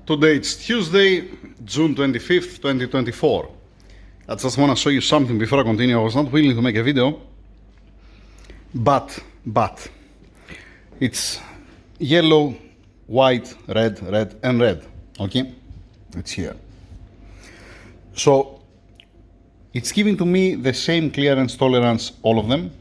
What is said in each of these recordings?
Today it's Tuesday, June 25th, 2024. I just want to show you something before I continue. I was not willing to make a video, but it's yellow, white, red, red, and red. Okay, it's here. So it's giving to me the same clearance tolerance, all of them,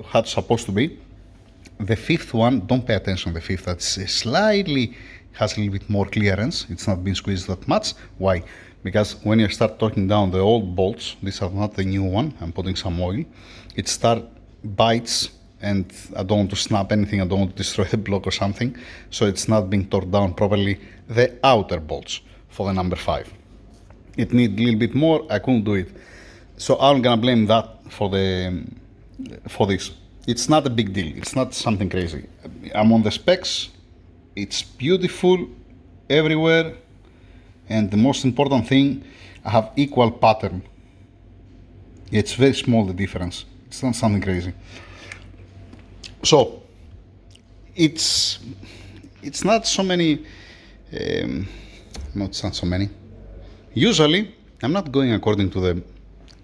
how it's supposed to be. The fifth one, don't pay attention to the fifth, that's slightly has a little bit more clearance. It's not been squeezed that much. Why? Because when you start talking down the old bolts, these are not the new one, I'm putting some oil, it start bites, and I don't want to snap anything, I don't want to destroy the block or something, so it's not being torqued down properly, the outer bolts for the number 5. It needs a little bit more, I couldn't do it. So I'm gonna blame that for this. It's not a big deal, it's not something crazy. I'm on the specs, it's beautiful everywhere, and the most important thing, I have equal pattern. It's very small, the difference. It's not something crazy. So it's not so many. Not so many. Usually, I'm not going according to the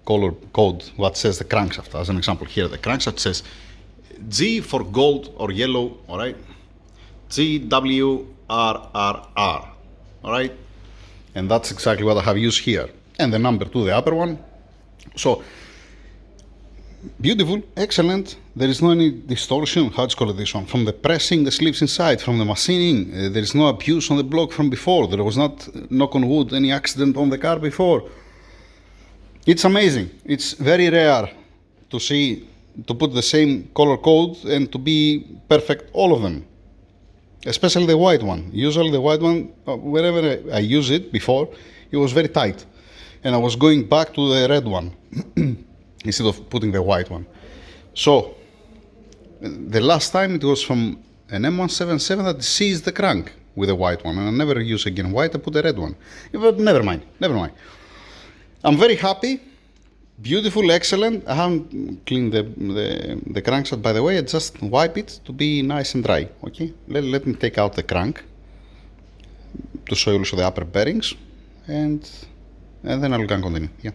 color code what says the crankshaft. As an example, here the crankshaft says G for gold or yellow. All right. GWRRR, all right, and that's exactly what I have used here, and the number 2, the upper one. So beautiful, excellent. There is no any distortion, how it's called this one, from the pressing the sleeves inside, from the machining. There is no abuse on the block from before. There was not, knock on wood, any accident on the car before. It's amazing. It's very rare to see, to put the same color code and to be perfect, all of them. Especially the white one. Usually the white one, wherever I use it before, it was very tight. And I was going back to the red one instead of putting the white one. So, the last time it was from an M177 that seized the crank with the white one. And I never use again white, I put the red one. But never mind. I'm very happy. Beautiful, excellent. I haven't cleaned the crankshaft, by the way. I just wipe it to be nice and dry. Okay, let me take out the crank to show you also the upper bearings, and then I'll continue. Yeah,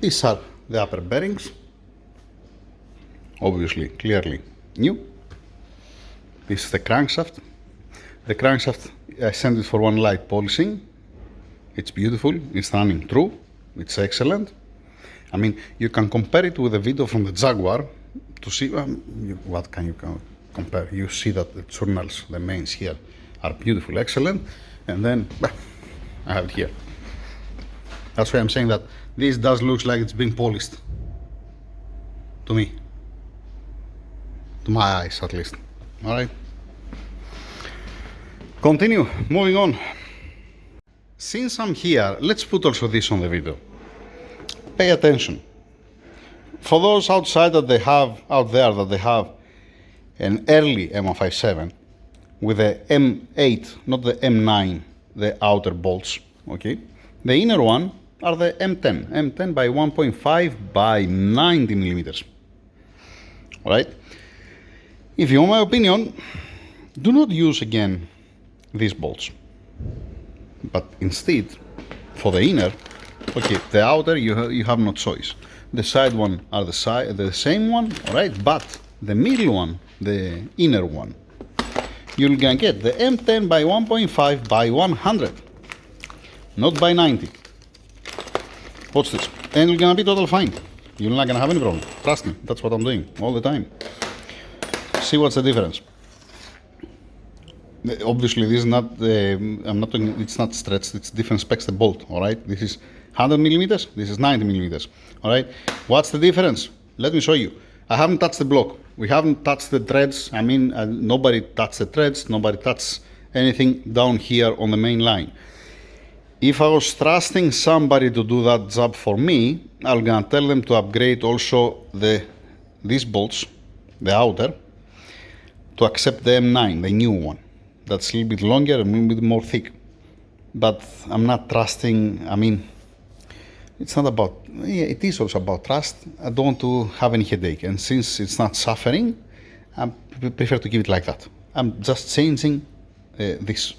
these are the upper bearings. Obviously, clearly new. This is the crankshaft. The crankshaft, I sent it for one light polishing. It's beautiful, it's running true, it's excellent. I mean, you can compare it with a video from the Jaguar to see, what can you compare? You see that the journals, the mains here, are beautiful, excellent, and then, I have it here. That's why I'm saying that this does look like it's being polished. To me. To my eyes, at least. Alright? Continue, moving on. Since I'm here, let's put also this on the video. Pay attention. For those outside that they have, out there that they have an early M157 with the M8, not the M9, the outer bolts, okay? The inner one are the M10 by 1.5 by 90 millimeters, all right? If you want my opinion, do not use again these bolts. But instead, for the inner, okay, the outer you have no choice. The side one are the same one, all right. But the middle one, the inner one, you're gonna get the M10 by 1.5 by 100, not by 90. Watch this, and you're gonna be total fine. You're not gonna have any problem. Trust me, that's what I'm doing all the time. See what's the difference. Obviously, this is not. I'm not talking. It's not stretched. It's different specs. The bolt. All right. This is 100 millimeters. This is 90 millimeters. All right. What's the difference? Let me show you. I haven't touched the block. We haven't touched the threads. I mean, nobody touched the threads. Nobody touched anything down here on the main line. If I was trusting somebody to do that job for me, I'm gonna tell them to upgrade also these bolts, the outer, to accept the M9, the new one. That's a little bit longer and a little bit more thick. But I'm not trusting, I mean, it's not about, yeah, it is also about trust. I don't want to have any headache. And since it's not suffering, I prefer to keep it like that. I'm just changing this.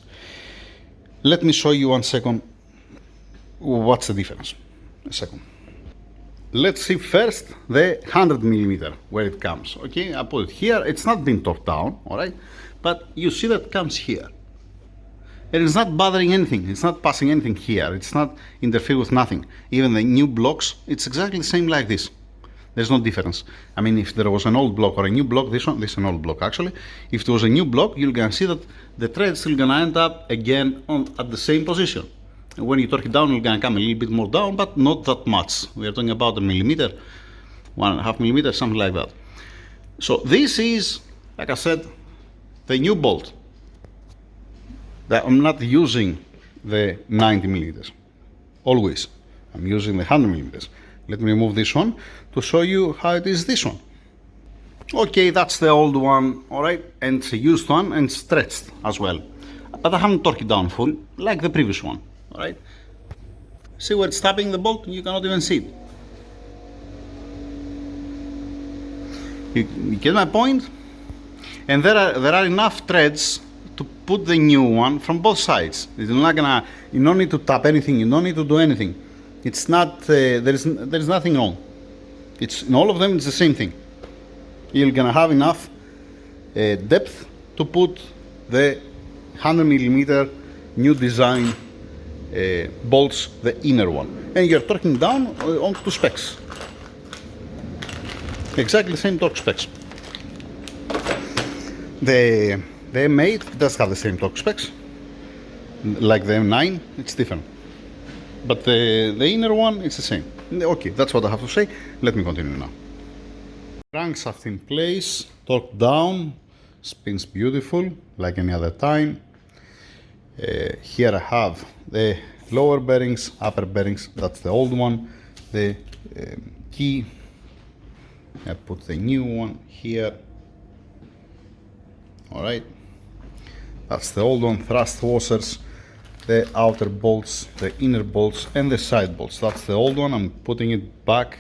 Let me show you 1 second what's the difference. A second. Let's see first the 100 millimeter where it comes. Okay, I put it here. It's not been torqued down, all right, but you see that it comes here. It is not bothering anything. It's not passing anything here. It's not interfere with nothing. Even the new blocks, it's exactly the same like this. There's no difference. I mean, if there was an old block or a new block, this is an old block actually. If there was a new block, you're gonna see that the thread is still gonna end up again at the same position. And when you torque it down, you're gonna come a little bit more down, but not that much. We are talking about a millimeter, 1.5 millimeter, something like that. So this is, like I said, the new bolt. That I'm not using the 90 millimeters. Always, I'm using the 100 millimeters. Let me remove this one to show you how it is this one. Okay, that's the old one, all right, and it's a used one and stretched as well. But I haven't torqued it down full like the previous one, all right. See where it's tapping the bolt? You cannot even see it. You get my point? And there are enough threads to put the new one from both sides. It's not gonna. You don't need to tap anything. You don't need to do anything. It's not. There is nothing wrong. It's in all of them. It's the same thing. You're gonna have enough depth to put the 100 millimeter new design bolts, the inner one, and you're torquing down onto specs. Exactly the same torque specs. The M8 does have the same torque specs, like the M9, it's different. But the inner one, it's the same. Okay, that's what I have to say. Let me continue now. Crankshaft in place, torque down, spins beautiful, like any other time. Here I have the lower bearings, upper bearings, that's the old one. The key, I put the new one here. Alright, that's the old one, thrust washers, the outer bolts, the inner bolts and the side bolts. That's the old one. I'm putting it back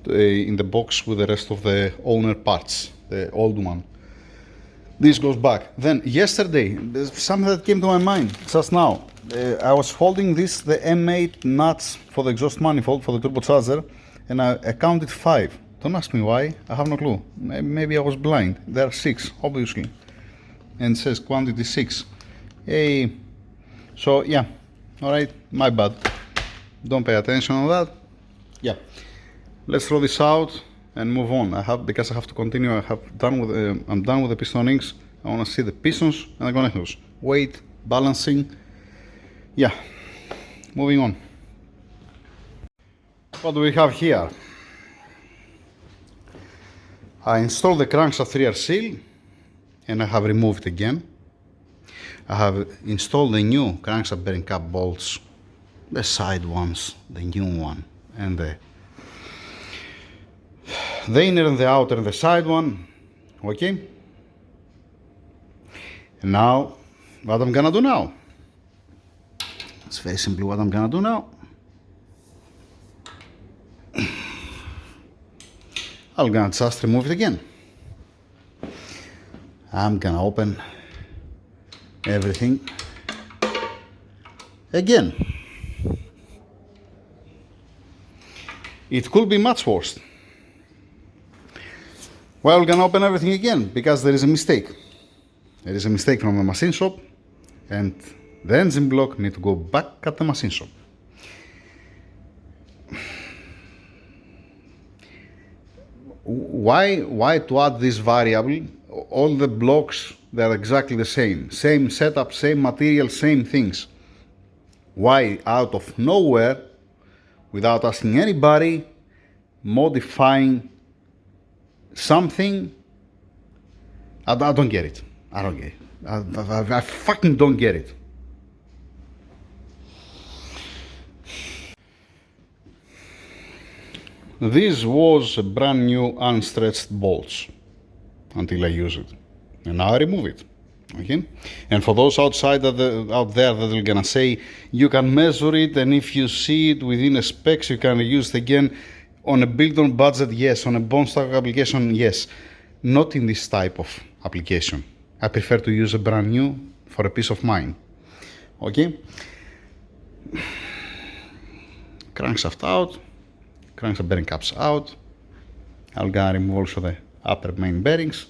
in the box with the rest of the owner parts, the old one. This goes back. Then yesterday, there's something that came to my mind just now. I was holding this, the M8 nuts for the exhaust manifold, for the turbocharger, and I counted 5. Don't ask me why, I have no clue. Maybe I was blind. There are 6, obviously. And it says quantity 6. Hey. So yeah, alright, my bad. Don't pay attention on that. Yeah. Let's throw this out and move on. Because I have to continue. I'm done with the piston rings. I want to see the pistons and the connectors. Weight, balancing. Yeah. Moving on. What do we have here? I installed the crankshaft rear seal and I have removed it again. I have installed the new crankshaft bearing cap bolts, the side ones, the new one, and the inner and the outer and the side one. Okay? And now, what I'm gonna do now? It's very simply what I'm gonna do now. I'm gonna just remove it again. I'm gonna open everything again. It could be much worse. Well, we're gonna open everything again because there is a mistake. There is a mistake from the machine shop and the engine block need to go back at the machine shop. Why to add this variable? All the blocks, they're exactly the same. Same setup, same material, same things. Why out of nowhere, without asking anybody, modifying something? I don't get it. I don't get it. I fucking don't get it. This was a brand new unstretched bolts until I use it, and now I remove it. Okay, and for those out there that are gonna say you can measure it, and if you see it within a specs, you can use it again on a build on budget. Yes, on a bone stock application. Yes, not in this type of application. I prefer to use a brand new for a peace of mind. Okay? Crankshaft out, crankshaft bearing caps out. I'm gonna remove also the upper main bearings,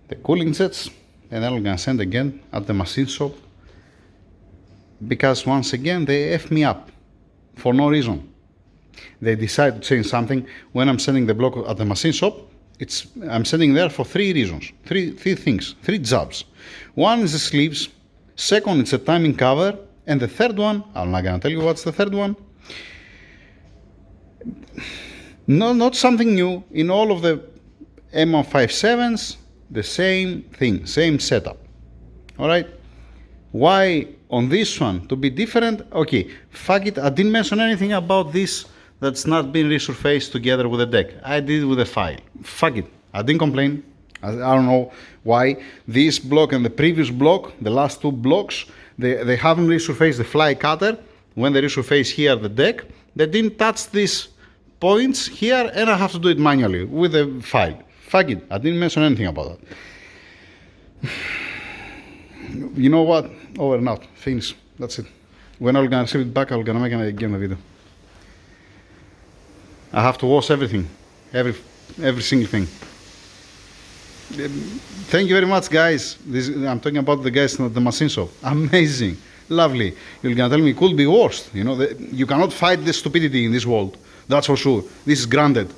the cooling jets, and then I'm gonna send again at the machine shop, because once again they F me up for no reason. They decide to change something. When I'm sending the block at the machine shop, I'm sending there for three reasons, three things, three jobs. One is the sleeves, second it's a timing cover, and the third one, I'm not gonna tell you what's the third one. No, not something new. In all of the M157s, the same thing, same setup. All right. Why on this one to be different? Okay, fuck it. I didn't mention anything about this that's not been resurfaced together with the deck. I did it with a file. Fuck it. I didn't complain. I don't know why. This block and the previous block, the last two blocks, they haven't resurfaced the fly cutter. When they resurface here the deck, they didn't touch these points here, and I have to do it manually with a file. Fuck it. I didn't mention anything about that. You know what? Over and out. Finish. That's it. When I'm gonna receive it back, I'm gonna make again a video. I have to wash everything, every single thing. Thank you very much, guys. I'm talking about the guys at the machine shop. Amazing, lovely. You're gonna tell me it could be worse. You know, you cannot fight the stupidity in this world. That's for sure. This is granted.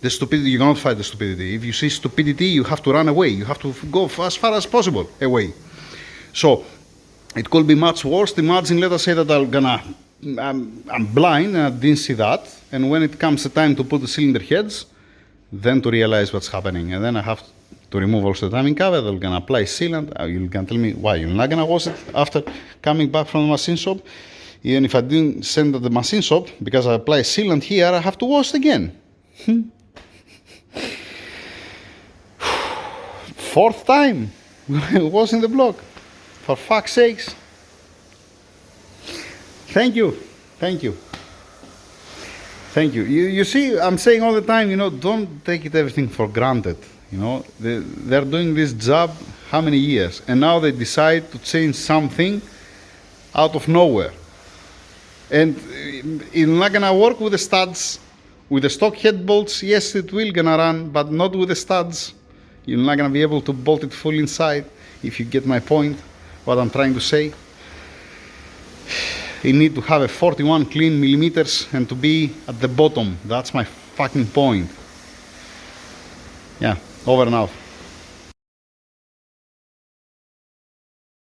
The stupidity, you cannot fight the stupidity. If you see stupidity, you have to run away. You have to go as far as possible away. So it could be much worse. Imagine, let us say that I'm blind and I didn't see that. And when it comes the time to put the cylinder heads, then to realize what's happening. And then I have to remove also the timing cover. They're gonna apply sealant. You're gonna tell me why you're not gonna wash it after coming back from the machine shop. Even if I didn't send it to the machine shop, because I apply sealant here, I have to wash it again. Fourth time washing the block. For fuck's sakes. Thank you. Thank you. Thank you. You see, I'm saying all the time, you know, don't take it everything for granted. You know, they're doing this job how many years? And now they decide to change something out of nowhere. And it's not gonna work with the studs. With the stock head bolts, yes, it will gonna run, but not with the studs. You're not gonna be able to bolt it full inside, if you get my point, what I'm trying to say. You need to have a 41 clean millimeters and to be at the bottom. That's my fucking point. Yeah, over and out.